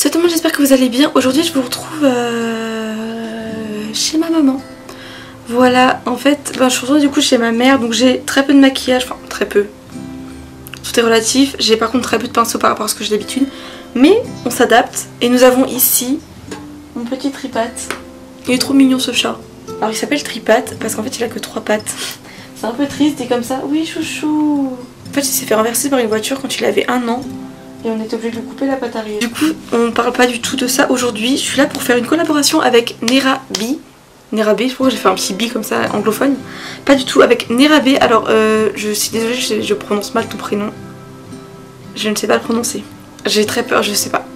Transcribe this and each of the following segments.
Salut tout le monde, j'espère que vous allez bien. Aujourd'hui je vous retrouve chez ma maman. Voilà, en fait je suis retrouvée du coup chez ma mère, donc j'ai très peu de maquillage, enfin très peu. Tout est relatif, j'ai par contre très peu de pinceau par rapport à ce que j'ai d'habitude. Mais on s'adapte et nous avons ici mon petit tripat. Il est trop mignon ce chat. Alors il s'appelle tripat parce qu'en fait il a que 3 pattes. C'est un peu triste et comme ça, oui chouchou. En fait il s'est fait renverser par une voiture quand il avait 1 an. Et on est obligé de lui couper la patte arrière. Du coup, on parle pas du tout de ça aujourd'hui. Je suis là pour faire une collaboration avec Nerabe. Nerabe, je crois que j'ai fait un petit bi comme ça, anglophone. Pas du tout, avec Nerabe. Alors, je suis désolée, je prononce mal ton prénom. Je ne sais pas le prononcer. J'ai très peur, je sais pas.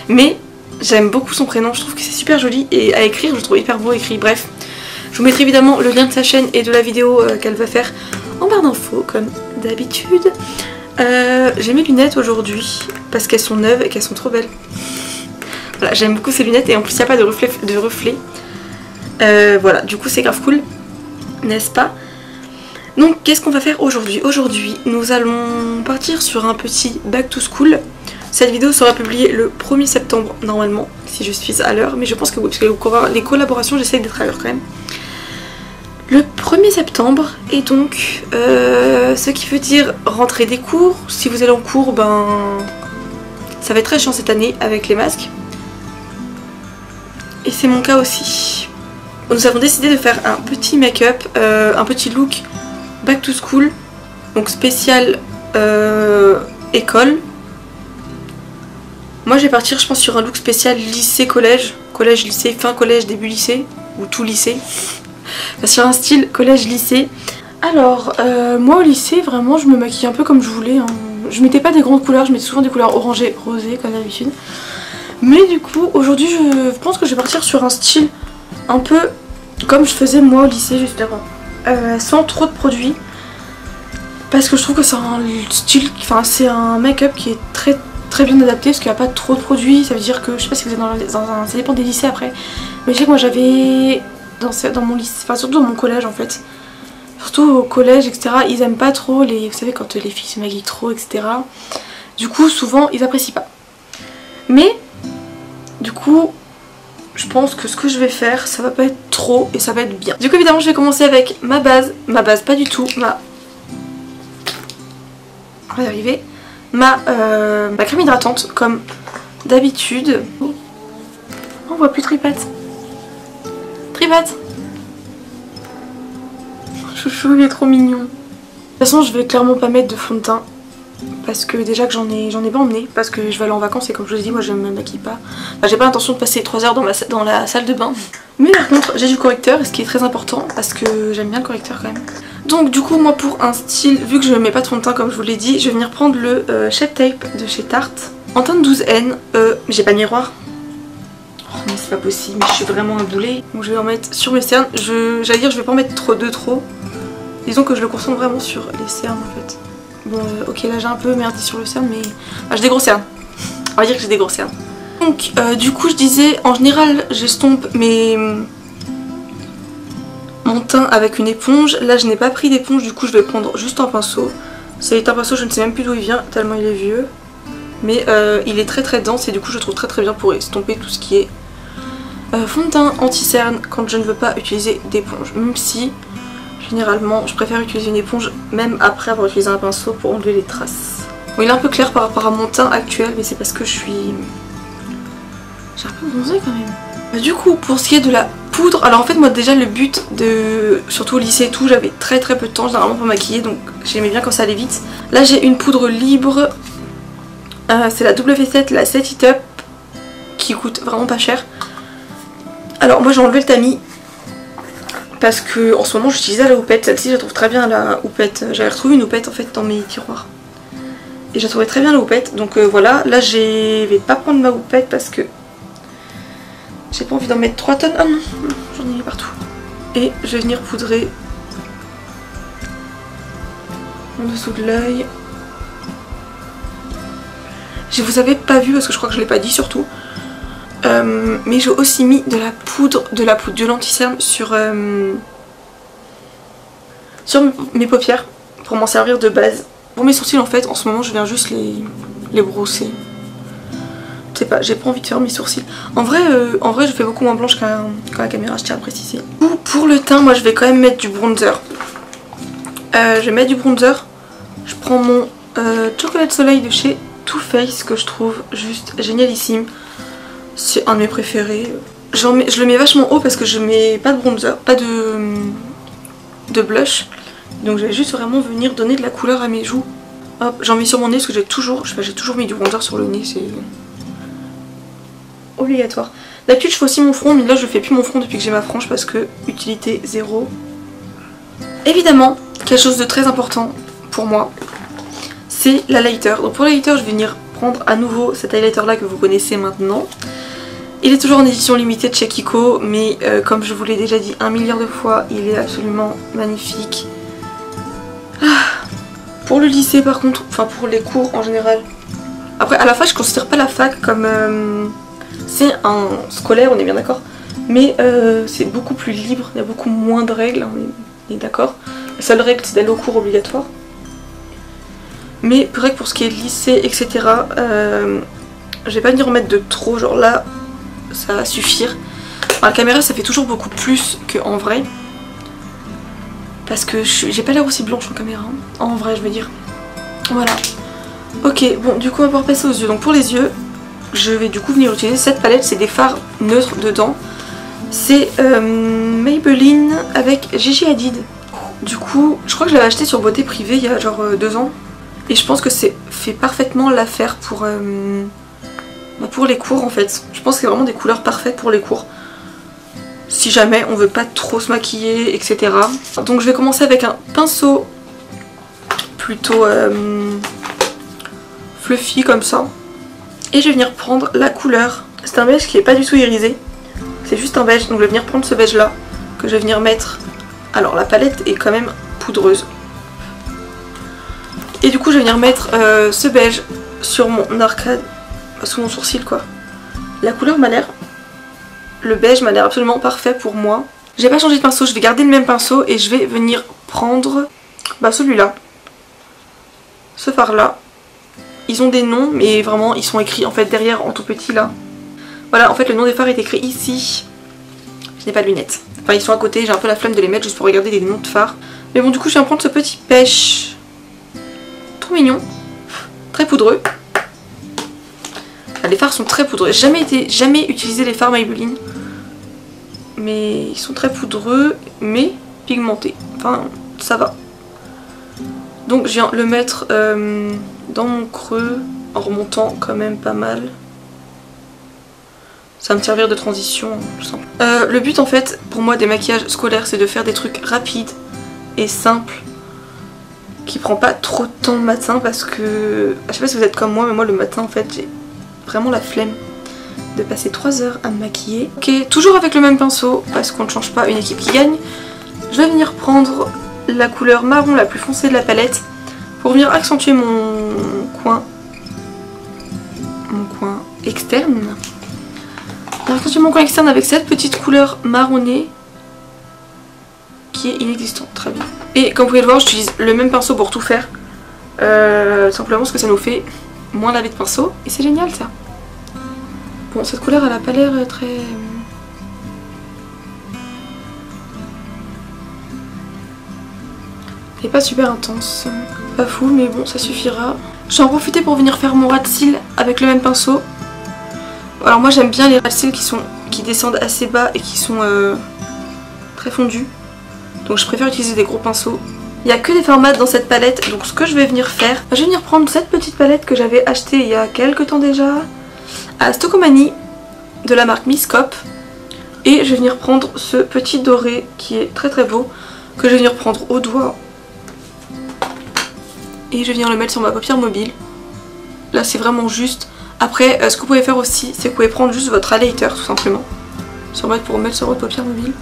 Mais j'aime beaucoup son prénom, je trouve que c'est super joli. Et à écrire, je le trouve hyper beau écrit. Bref, je vous mettrai évidemment le lien de sa chaîne et de la vidéo qu'elle va faire en barre d'infos, comme d'habitude. J'ai mes lunettes aujourd'hui parce qu'elles sont neuves et qu'elles sont trop belles. Voilà, j'aime beaucoup ces lunettes et en plus il n'y a pas de reflet. Voilà, du coup c'est grave cool, n'est-ce pas? Donc qu'est-ce qu'on va faire aujourd'hui? Aujourd'hui nous allons partir sur un petit back to school. Cette vidéo sera publiée le 1er septembre normalement, si je suis à l'heure, mais je pense que oui, parce que les collaborations j'essaie d'être à l'heure quand même. Le 1er septembre, et donc ce qui veut dire rentrée des cours. Si vous allez en cours, ben ça va être très chiant cette année avec les masques. Et c'est mon cas aussi. Nous avons décidé de faire un petit make-up, un petit look back to school, donc spécial école. Moi je vais partir je pense sur un look spécial lycée-collège, collège-lycée, fin collège, début lycée, ou tout lycée. Sur un style collège-lycée. Alors moi au lycée vraiment je me maquille un peu comme je voulais hein. Je mettais pas des grandes couleurs, je mettais souvent des couleurs orangées, rosées comme d'habitude. Mais du coup aujourd'hui je pense que je vais partir sur un style un peu comme je faisais moi au lycée juste avant, sans trop de produits. Parce que je trouve que c'est un style, enfin c'est un make-up qui est très bien adapté parce qu'il n'y a pas trop de produits. Ça veut dire que je sais pas si vous êtes ça dépend des lycées après. Mais je sais que moi j'avais dans mon lycée, enfin surtout dans mon collège en fait, surtout au collège etc, ils aiment pas trop les, vous savez quand les filles se maquillent trop etc, du coup souvent ils apprécient pas. Mais du coup je pense que ce que je vais faire ça va pas être trop et ça va être bien. Du coup évidemment je vais commencer avec ma base pas du tout, on va y arriver, ma crème hydratante comme d'habitude. On voit plus tripat. Chouchou, il est trop mignon. De toute façon je vais clairement pas mettre de fond de teint parce que déjà que j'en ai pas emmené parce que je vais aller en vacances et comme je vous ai dit moi je me maquille pas. Enfin, j'ai pas l'intention de passer 3 heures dans la salle de bain. Mais par contre j'ai du correcteur, ce qui est très important parce que j'aime bien le correcteur quand même. Donc du coup moi pour un style, vu que je mets pas de fond de teint comme je vous l'ai dit, je vais venir prendre le Shape Tape de chez Tarte en teinte 12N. J'ai pas de miroir. Oh mais c'est pas possible, je suis vraiment un boulet. Donc je vais en mettre sur mes cernes, j'allais dire je vais pas en mettre trop. Disons que je le concentre vraiment sur les cernes en fait. Bon ok là j'ai un peu merdé sur le cerne mais... Ah, j'ai des gros cernes. On va dire que j'ai des gros cernes. Donc du coup je disais en général j'estompe mon teint avec une éponge. Là je n'ai pas pris d'éponge, du coup je vais prendre juste un pinceau. C'est un pinceau, je ne sais même plus d'où il vient tellement il est vieux. Mais il est très dense et du coup je le trouve très bien pour estomper tout ce qui est fond de teint anti-cerne quand je ne veux pas utiliser d'éponge. Même si généralement je préfère utiliser une éponge même après avoir utilisé un pinceau pour enlever les traces. Bon il est un peu clair par rapport à mon teint actuel mais c'est parce que j'ai un peu bronzé quand même. Du coup pour ce qui est de la poudre, alors en fait moi déjà le but de, surtout au lycée et tout, j'avais très peu de temps généralement pour maquiller donc j'aimais bien quand ça allait vite. Là j'ai une poudre libre, c'est la W7, la Set It Up qui coûte vraiment pas cher. Alors moi j'ai enlevé le tamis parce que en ce moment j'utilisais la houppette, celle-ci je la trouve très bien la houppette. J'avais retrouvé une houppette en fait dans mes tiroirs et je la trouvais très bien la houppette donc voilà. Là je vais pas prendre ma houppette parce que j'ai pas envie d'en mettre 3 tonnes. Ah non, j'en ai mis partout. Et je vais venir poudrer en dessous de l'œil. Je vous avais pas vu parce que je crois que je l'ai pas dit surtout. Mais j'ai aussi mis de la poudre de l'anti-cerne sur mes paupières pour m'en servir de base. Pour mes sourcils en fait en ce moment je viens juste les brosser. sais pas, j'ai pas envie de faire mes sourcils. En vrai je fais beaucoup moins blanche qu'à la caméra, je tiens à préciser. Pour le teint, moi je vais quand même mettre du bronzer. Je vais mettre du bronzer. Je prends mon Chocolate Soleil de chez Too Faced que je trouve juste génialissime. C'est un de mes préférés. Je le mets vachement haut parce que je mets pas de bronzer, pas de blush. Donc je vais juste vraiment venir donner de la couleur à mes joues. Hop, j'en mets sur mon nez parce que j'ai toujours mis du bronzer sur le nez, c'est obligatoire. D'habitude je fais aussi mon front, mais là je fais plus mon front depuis que j'ai ma frange parce que utilité zéro. Évidemment, quelque chose de très important pour moi, c'est l'highlighter. Donc pour l'highlighter, je vais venir prendre à nouveau cet highlighter là que vous connaissez maintenant. Il est toujours en édition limitée de chez Kiko, mais comme je vous l'ai déjà dit 1 milliard de fois, il est absolument magnifique. Pour le lycée par contre, enfin pour les cours en général. Après à la fac je considère pas la fac comme... c'est un scolaire, on est bien d'accord. Mais c'est beaucoup plus libre, il y a beaucoup moins de règles, on est d'accord. La seule règle c'est d'aller au cours obligatoire. Mais vrai que pour ce qui est lycée etc, je vais pas venir en mettre de trop, genre là ça va suffire. À la caméra ça fait toujours beaucoup plus qu'en vrai. Parce que j'ai pas l'air aussi blanche en caméra, hein. En vrai je veux dire. Voilà. Ok, bon du coup on va pouvoir passer aux yeux. Donc pour les yeux, je vais du coup venir utiliser cette palette, c'est des fards neutres dedans. C'est Maybelline avec Gigi Hadid. Du coup, je crois que je l'avais acheté sur Beauté Privée il y a genre 2 ans. Et je pense que c'est fait parfaitement l'affaire pour les cours en fait. Je pense que c'est vraiment des couleurs parfaites pour les cours. Si jamais on veut pas trop se maquiller, etc. Donc je vais commencer avec un pinceau plutôt fluffy comme ça. Et je vais venir prendre la couleur. C'est un beige qui est pas du tout irisé. C'est juste un beige. Donc je vais venir prendre ce beige là que je vais venir mettre. Alors la palette est quand même poudreuse. Et du coup je vais venir mettre ce beige sur mon arcade, sous mon sourcil quoi. La couleur m'a l'air... Le beige m'a l'air absolument parfait pour moi. J'ai pas changé de pinceau, je vais garder le même pinceau et je vais venir prendre celui-là. Ce fard là. Ils ont des noms mais vraiment ils sont écrits en fait derrière en tout petit là. Voilà, en fait le nom des fards est écrit ici. Je n'ai pas de lunettes. Enfin ils sont à côté, j'ai un peu la flemme de les mettre juste pour regarder les noms de fards. Mais bon du coup je viens prendre ce petit pêche. Trop mignon. Très poudreux. Les fards sont très poudreux. J'ai jamais utilisé les fards Maybelline. Mais ils sont très poudreux, mais pigmentés. Enfin, ça va. Donc je viens le mettre dans mon creux, en remontant quand même pas mal. Ça va me servir de transition, tout simple. Le but en fait, pour moi des maquillages scolaires, c'est de faire des trucs rapides et simples. Qui prend pas trop de temps le matin parce que... Je sais pas si vous êtes comme moi, mais moi le matin en fait j'ai vraiment la flemme de passer 3 heures à me maquiller. Ok, toujours avec le même pinceau parce qu'on ne change pas, une équipe qui gagne. Je vais venir prendre la couleur marron la plus foncée de la palette pour venir accentuer mon coin externe. Accentuer mon coin externe avec cette petite couleur marronnée qui est inexistante, très bien. Et comme vous pouvez le voir, j'utilise le même pinceau pour tout faire. Simplement parce que ça nous fait moins laver de pinceau et c'est génial ça. Bon, cette couleur elle a pas l'air très... Elle est pas super intense, pas fou mais bon ça suffira. Je vais en profiter pour venir faire mon ras de cils avec le même pinceau. Alors moi j'aime bien les ras de cils qui descendent assez bas et qui sont très fondus. Donc je préfère utiliser des gros pinceaux. Il n'y a que des formats dans cette palette, donc ce que je vais venir faire, je vais venir prendre cette petite palette que j'avais achetée il y a quelques temps déjà à Stokomani de la marque Miscop. Et je vais venir prendre ce petit doré qui est très très beau, que je vais venir prendre au doigt. Et je vais venir le mettre sur ma paupière mobile. Là c'est vraiment juste. Après ce que vous pouvez faire aussi, c'est que vous pouvez prendre juste votre highlighter tout simplement. Pour mettre sur votre paupière mobile.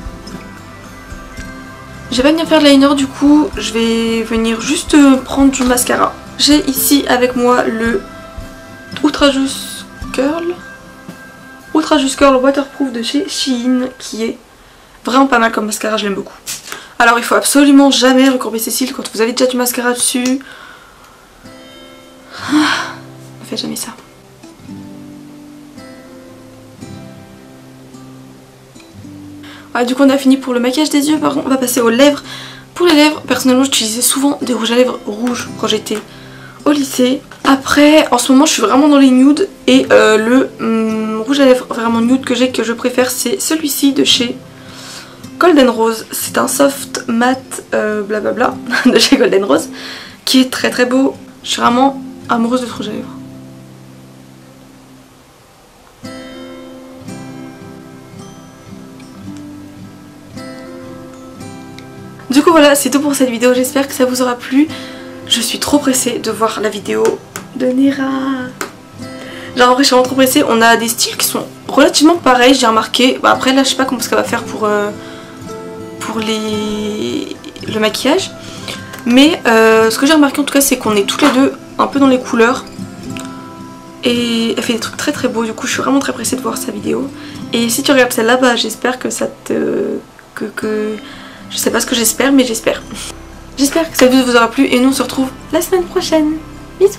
Je vais pas venir faire de liner du coup, je vais venir juste prendre du mascara. J'ai ici avec moi le Ultra Juice Curl Waterproof de chez Shein qui est vraiment pas mal comme mascara, je l'aime beaucoup. Alors il faut absolument jamais recourber ses cils quand vous avez déjà du mascara dessus. Ne faites jamais ça. Ah, du coup on a fini pour le maquillage des yeux. Par contre on va passer aux lèvres. Pour les lèvres, personnellement j'utilisais souvent des rouges à lèvres rouges quand j'étais au lycée. Après en ce moment je suis vraiment dans les nudes. Et le rouge à lèvres vraiment nude que j'ai, que je préfère, c'est celui-ci de chez Golden Rose. C'est un soft matte blablabla de chez Golden Rose qui est très très beau. Je suis vraiment amoureuse de ce rouge à lèvres. Du coup voilà, c'est tout pour cette vidéo, j'espère que ça vous aura plu. Je suis trop pressée de voir la vidéo de Nera. Genre en vrai je suis vraiment trop pressée, on a des styles qui sont relativement pareils, j'ai remarqué. Bah, après là je sais pas comment ce qu'elle va faire pour le maquillage. Mais ce que j'ai remarqué en tout cas c'est qu'on est toutes les deux un peu dans les couleurs. Et elle fait des trucs très très beaux, du coup je suis vraiment très pressée de voir sa vidéo. Et si tu regardes celle-là, bah j'espère que ça te... Je sais pas ce que j'espère mais j'espère. J'espère que cette vidéo vous aura plu et nous on se retrouve la semaine prochaine. Bisous.